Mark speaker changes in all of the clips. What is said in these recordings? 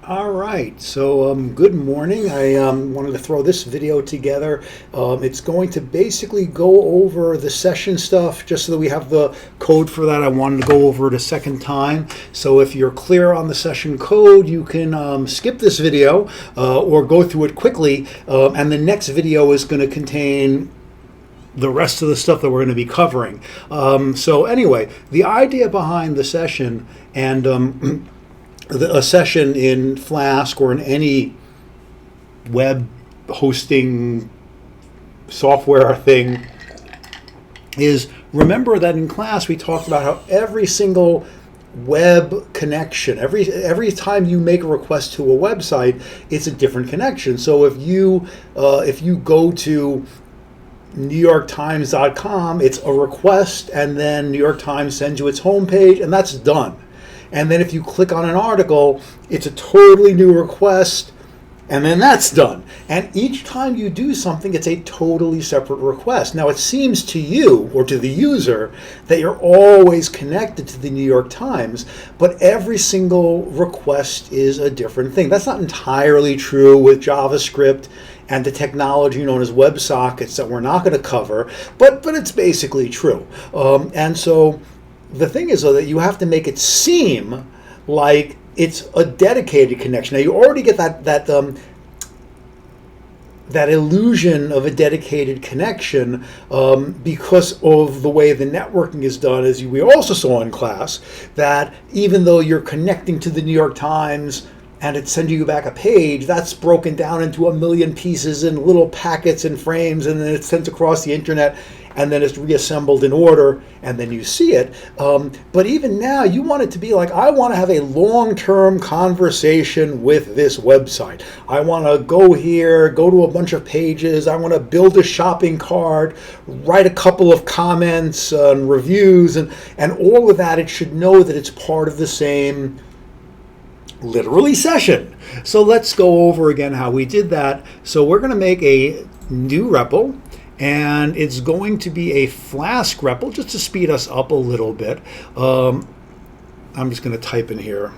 Speaker 1: All right, so good morning. I wanted to throw this video together. It's going to basically go over the session stuff just so that we have the code for that. I wanted to go over it a second time. So if you're clear on the session code, you can skip this video or go through it quickly. And the next video is going to contain the rest of the stuff that we're going to be covering. So anyway, the idea behind the session and a session in Flask or in any web hosting software thing is, remember that in class we talked about how every single web connection, every time you make a request to a website, it's a different connection. So if you go to NewYorkTimes.com, it's a request, and then New York Times sends you its homepage, and that's done. And then if you click on an article, it's a totally new request, and then that's done. And each time you do something, it's a totally separate request. Now, it seems to you, or to the user, that you're always connected to the New York Times, but every single request is a different thing. That's not entirely true with JavaScript and the technology known as WebSockets that we're not going to cover, but it's basically true. And so the thing is, though, that you have to make it seem like it's a dedicated connection. Now, you already get that illusion of a dedicated connection because of the way the networking is done, as we also saw in class, that even though you're connecting to the New York Times and it's sending you back a page, that's broken down into a million pieces and little packets and frames, and then it's sent across the internet, and then it's reassembled in order, and then you see it. But even now, you want it to be like, I want to have a long-term conversation with this website. I want to go here, go to a bunch of pages. I want to build a shopping cart, write a couple of comments and reviews, and all of that. It should know that it's part of the same literally session. So let's go over again how we did that. So we're going to make a new REPL, and it's going to be a Flask REPL just to speed us up a little bit. I'm just going to type in here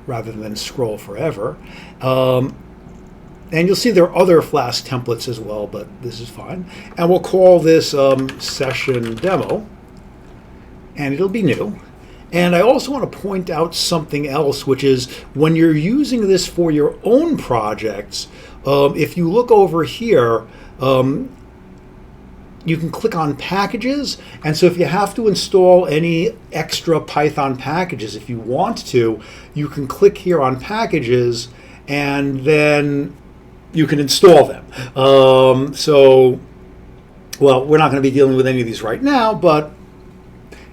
Speaker 1: rather than scroll forever. And you'll see there are other Flask templates as well, but this is fine. And we'll call this session demo, and it'll be new. And I also want to point out something else, which is when you're using this for your own projects, if you look over here, you can click on packages. And so if you have to install any extra Python packages, if you want to, you can click here on packages, and then you can install them. Well, we're not going to be dealing with any of these right now, but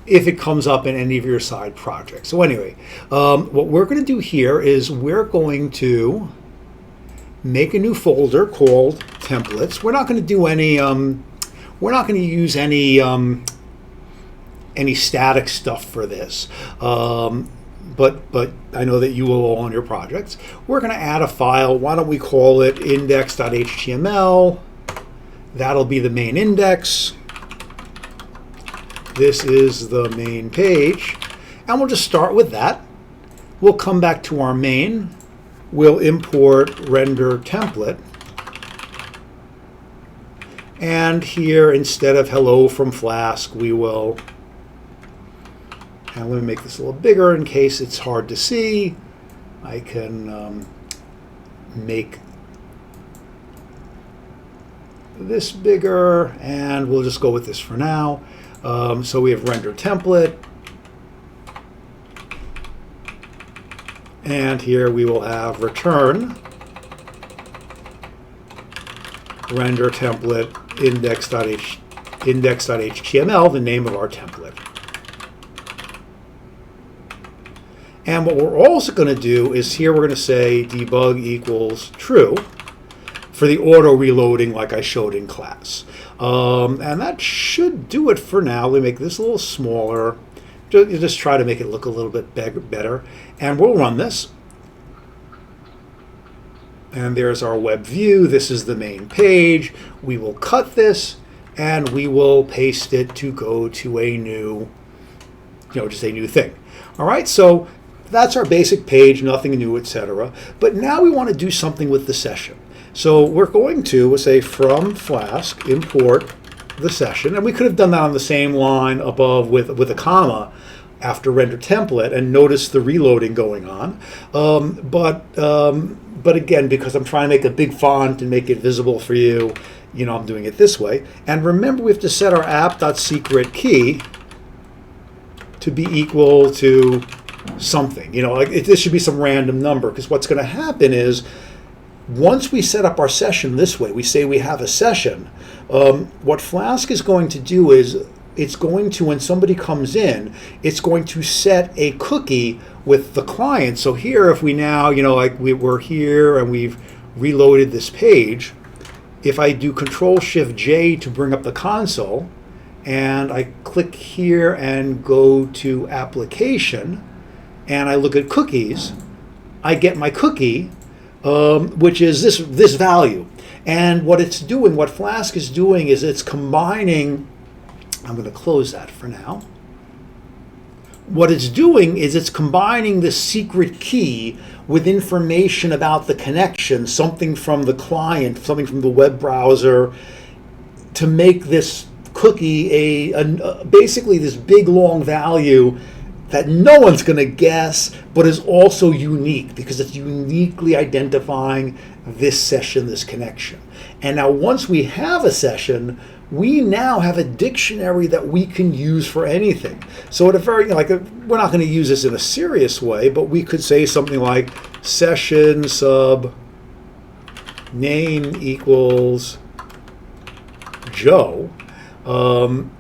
Speaker 1: if it comes up in any of your side projects. So anyway, what we're going to do here is we're going to make a new folder called templates. We're not going to do any, we're not going to use any static stuff for this. But I know that you will all on your projects. We're going to add a file. Why don't we call it index.html? That'll be the main index. This is the main page, and we'll just start with that. We'll come back to our main. We'll import render template. And here, instead of hello from Flask, we will, and let me make this a little bigger in case it's hard to see. I can make this bigger, and we'll just go with this for now. So we have render template, and here we will have return render template index.html, the name of our template. And what we're also going to do is here we're going to say debug equals true for the auto reloading like I showed in class. And that should do it for now. Let me make this a little smaller. Just try to make it look a little bit better. And we'll run this. And there's our web view. This is the main page. We will cut this, and we will paste it to go to a new, just a new thing. All right, so that's our basic page, nothing new, etc. But now we want to do something with the session. So we're going to say from Flask import the session, and we could have done that on the same line above with a comma after render template, and notice the reloading going on. But again, because I'm trying to make a big font and make it visible for you, I'm doing it this way. And remember, we have to set our app.secret key to be equal to something. This should be some random number, because what's going to happen is once we set up our session this way, we say we have a session, what Flask is going to do is it's going to, when somebody comes in, it's going to set a cookie with the client. So here, if we now, we're here and we've reloaded this page, if I do Control-Shift-J to bring up the console, and I click here and go to Application, and I look at cookies, I get my cookie, which is this value. And what it's doing, what Flask is doing, is it's combining. I'm going to close that for now. What it's doing is it's combining the secret key with information about the connection, something from the client, something from the web browser, to make this cookie basically this big long value that no one's going to guess, but is also unique because it's uniquely identifying this session, this connection. And now once we have a session, we now have a dictionary that we can use for anything. So at a very, we're not going to use this in a serious way, but we could say something like session sub name equals Joe, and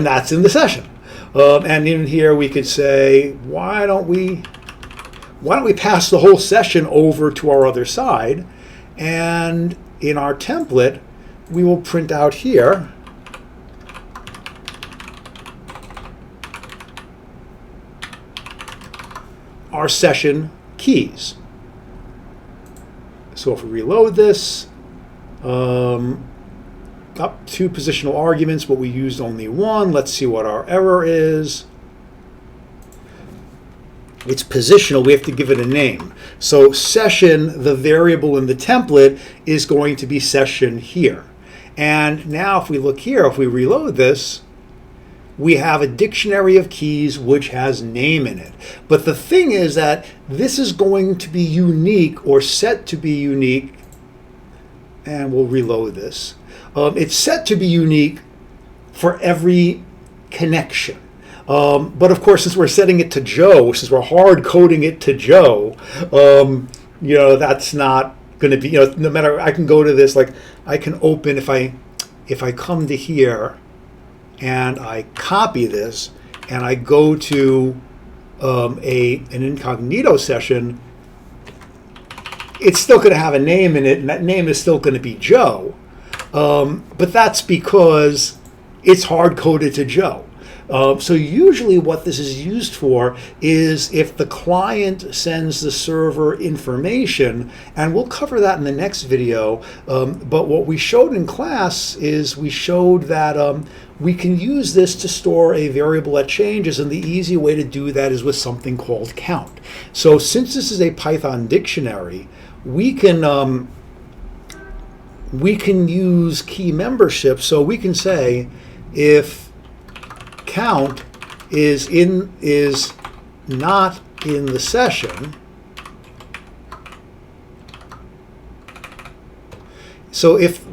Speaker 1: that's in the session. And in here we could say, why don't we pass the whole session over to our other side, and in our template we will print out here our session keys. So if we reload this, up 2 positional arguments, but we used only 1. Let's see what our error is. It's positional. We have to give it a name. So session, the variable in the template, is going to be session here. And now if we look here, if we reload this, we have a dictionary of keys which has name in it. But the thing is that this is going to be unique, or set to be unique, and we'll reload this. It's set to be unique for every connection. But of course, since we're setting it to Joe, since we're hard coding it to Joe, that's not going to be, no matter, I can go to this, I can open, if I come to here and I copy this and I go to an incognito session, it's still going to have a name in it, and that name is still going to be Joe. But that's because it's hard-coded to Joe. So usually what this is used for is if the client sends the server information, and we'll cover that in the next video, but what we showed in class is we showed that we can use this to store a variable that changes, and the easy way to do that is with something called count. So since this is a Python dictionary, we can use key membership. So we can say if count is not in the session, so if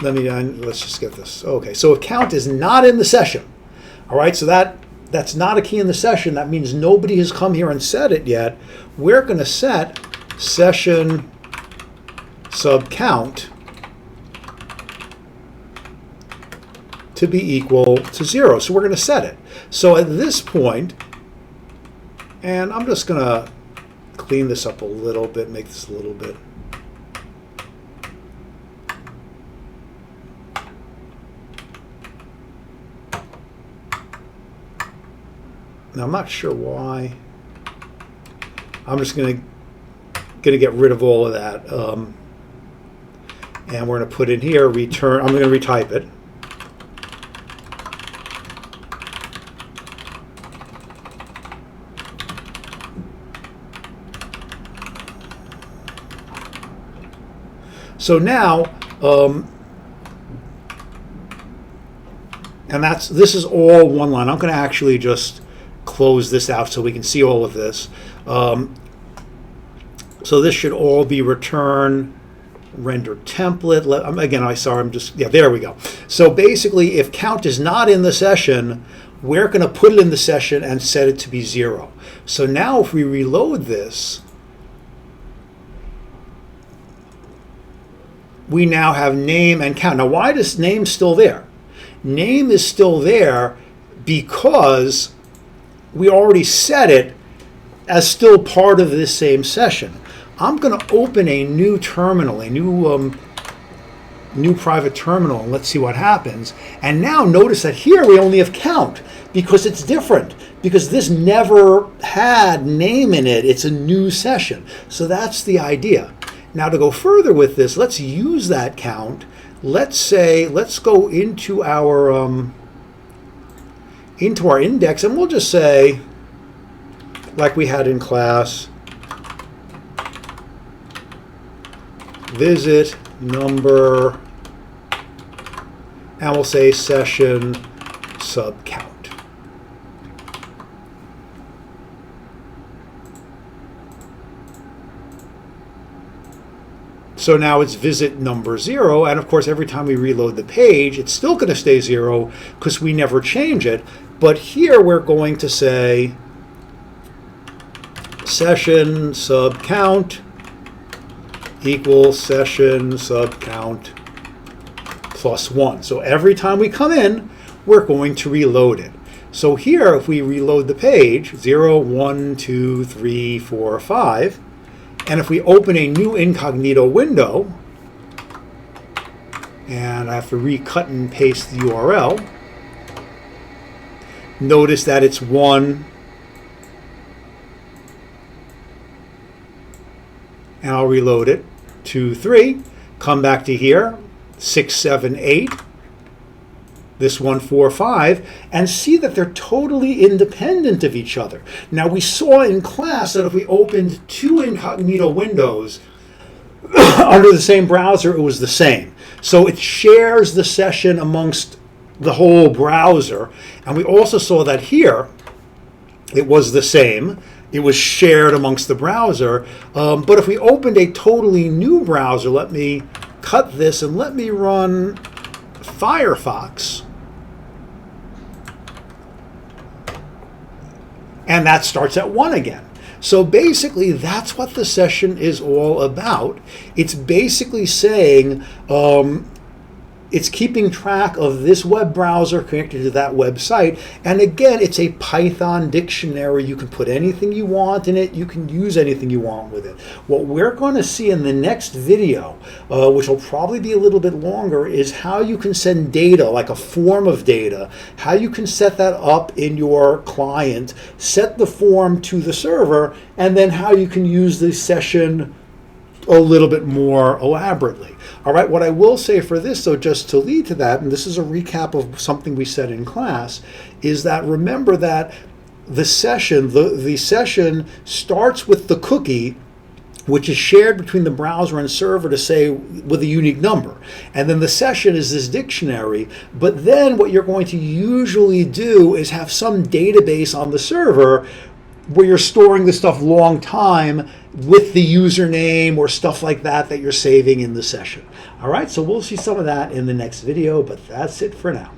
Speaker 1: let's just get this. Okay, so if count is not in the session, all right, so that's not a key in the session. That means nobody has come here and set it yet. We're going to set session sub count to be equal to 0. So we're going to set it. So at this point, and I'm just going to clean this up a little bit, make this a little bit. Now I'm not sure why. I'm just going to get rid of all of that. And we're going to put in here return. I'm going to retype it. So now, and this is all one line. I'm going to actually just close this out so we can see all of this. So this should all be return render template. Again, there we go. So basically, if count is not in the session, we're going to put it in the session and set it to be 0. So now if we reload this, we now have name and count. Now, why is name still there? Name is still there because we already set it as still part of this same session. I'm going to open a new terminal, a new private terminal, and let's see what happens. And now notice that here we only have count because it's different, because this never had name in it. It's a new session. So that's the idea. Now to go further with this, let's use that count. Let's go into our index, and we'll just say, like we had in class, visit number, and we'll say session sub count. So now it's visit number 0, and of course every time we reload the page, it's still going to stay 0 because we never change it. But here we're going to say session sub count equals session sub count plus 1. So every time we come in, we're going to reload it. So here, if we reload the page, 0, 1, 2, 3, 4, 5, and if we open a new incognito window, and I have to recut and paste the URL, notice that it's 1, and I'll reload it, 2, 3, come back to here, 6, 7, 8, this 1, 4, 5, and see that they're totally independent of each other. Now we saw in class that if we opened 2 incognito windows under the same browser, it was the same. So it shares the session amongst the whole browser. And we also saw that here it was the same. It was shared amongst the browser. But if we opened a totally new browser, let me cut this and let me run Firefox. And that starts at 1 again. So basically, that's what the session is all about. It's basically saying, it's keeping track of this web browser connected to that website. And again, it's a Python dictionary. You can put anything you want in it. You can use anything you want with it. What we're going to see in the next video, which will probably be a little bit longer, is how you can send data, like a form of data, how you can set that up in your client, set the form to the server, and then how you can use the session a little bit more elaborately. All right, what I will say for this, though, just to lead to that, and this is a recap of something we said in class, is that remember that the session starts with the cookie, which is shared between the browser and server to say with a unique number. And then the session is this dictionary. But then what you're going to usually do is have some database on the server where you're storing the stuff long time with the username or stuff like that that you're saving in the session. All right, so we'll see some of that in the next video, but that's it for now.